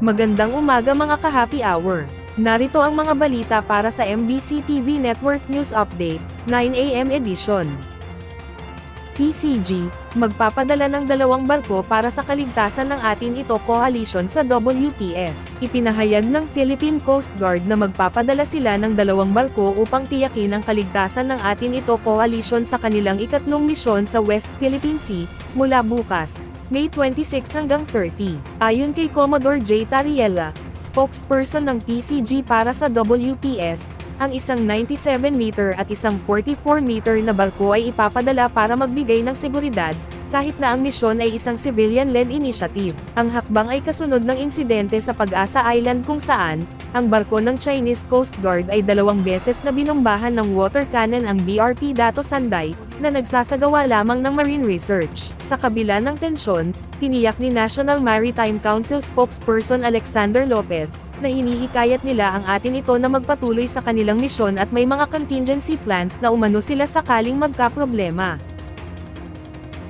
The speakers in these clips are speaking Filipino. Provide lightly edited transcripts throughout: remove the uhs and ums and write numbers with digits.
Magandang umaga mga ka-happy hour. Narito ang mga balita para sa MBC TV Network News Update, 9 AM edition. PCG, magpapadala ng 2 barko para sa kaligtasan ng atin ito coalition sa WPS. Ipinahayag ng Philippine Coast Guard na magpapadala sila ng 2 barko upang tiyakin ang kaligtasan ng atin ito coalition sa kanilang ikatlong misyon sa West Philippine Sea, mula bukas, May 26 hanggang 30. Ayon kay Commodore J. Tariela, spokesperson ng PCG para sa WPS, ang isang 97-meter at isang 44-meter na barko ay ipapadala para magbigay ng seguridad, kahit na ang misyon ay isang civilian-led initiative. Ang hakbang ay kasunod ng insidente sa Pag-asa Island kung saan, ang barko ng Chinese Coast Guard ay 2 beses na binombahan ng water cannon ang BRP Dato Sanday, na nagsasagawa lamang ng marine research. Sa kabila ng tensyon, tiniyak ni National Maritime Council spokesperson Alexander Lopez, na hinihikayat nila ang atin ito na magpatuloy sa kanilang misyon at may mga contingency plans na umano sila sakaling magkaproblema.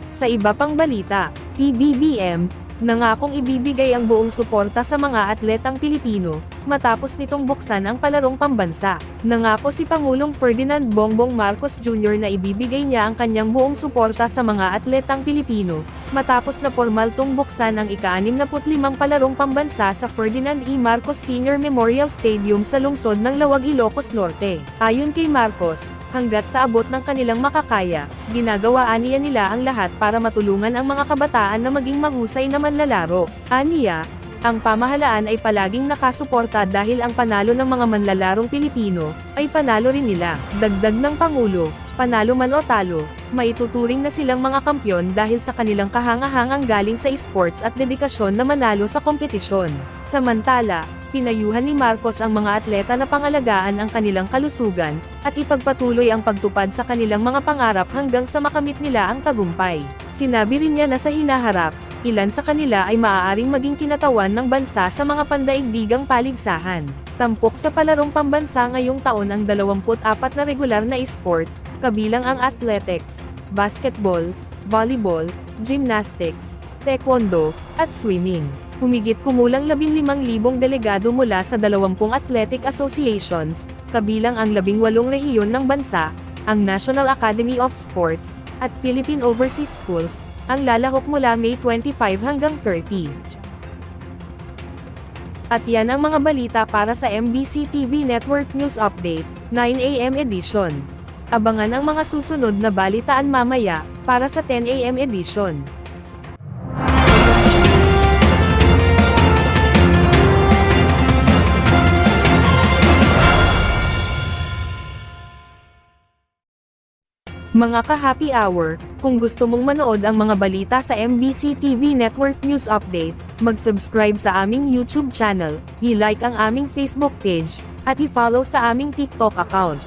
Sa iba pang balita, PBBM, nangakong ibibigay ang buong suporta sa mga atletang Pilipino, matapos nitong buksan ang palarong pambansa. Nangako si Pangulong Ferdinand Bongbong Marcos Jr. na ibibigay niya ang kanyang buong suporta sa mga atletang Pilipino, matapos na formal tong buksan ang ika-65 palarong pambansa sa Ferdinand E. Marcos Sr. Memorial Stadium sa lungsod ng Lawag, Ilocos Norte. Ayon kay Marcos, hanggat sa abot ng kanilang makakaya, ginagawaan niya nila ang lahat para matulungan ang mga kabataan na maging mahusay na manlalaro. Aniya, ang pamahalaan ay palaging nakasuporta dahil ang panalo ng mga manlalarong Pilipino, ay panalo rin nila. Dagdag ng Pangulo, panalo man o talo, maituturing na silang mga kampyon dahil sa kanilang kahangahangang galing sa esports at dedikasyon na manalo sa kompetisyon. Samantala, pinayuhan ni Marcos ang mga atleta na pangalagaan ang kanilang kalusugan, at ipagpatuloy ang pagtupad sa kanilang mga pangarap hanggang sa makamit nila ang tagumpay. Sinabi rin niya na sa hinaharap, ilan sa kanila ay maaaring maging kinatawan ng bansa sa mga pandaigdigang paligsahan. Tampok sa palarong pambansa ngayong taon ang 24 na regular na esport, kabilang ang athletics, basketball, volleyball, gymnastics, taekwondo, at swimming. Humigit kumulang 15,000 delegado mula sa 20 athletic associations, kabilang ang 18 rehiyon ng bansa, ang National Academy of Sports, at Philippine Overseas Schools, ang lalahok mula May 25 hanggang 30. At yan ang mga balita para sa MBC TV Network News Update, 9 AM edition. Abangan ang mga susunod na balitaan mamaya, para sa 10 AM edition. Mga ka-happy hour, kung gusto mong manood ang mga balita sa MBC TV Network News Update, mag-subscribe sa aming YouTube channel, i-like ang aming Facebook page, at i-follow sa aming TikTok account.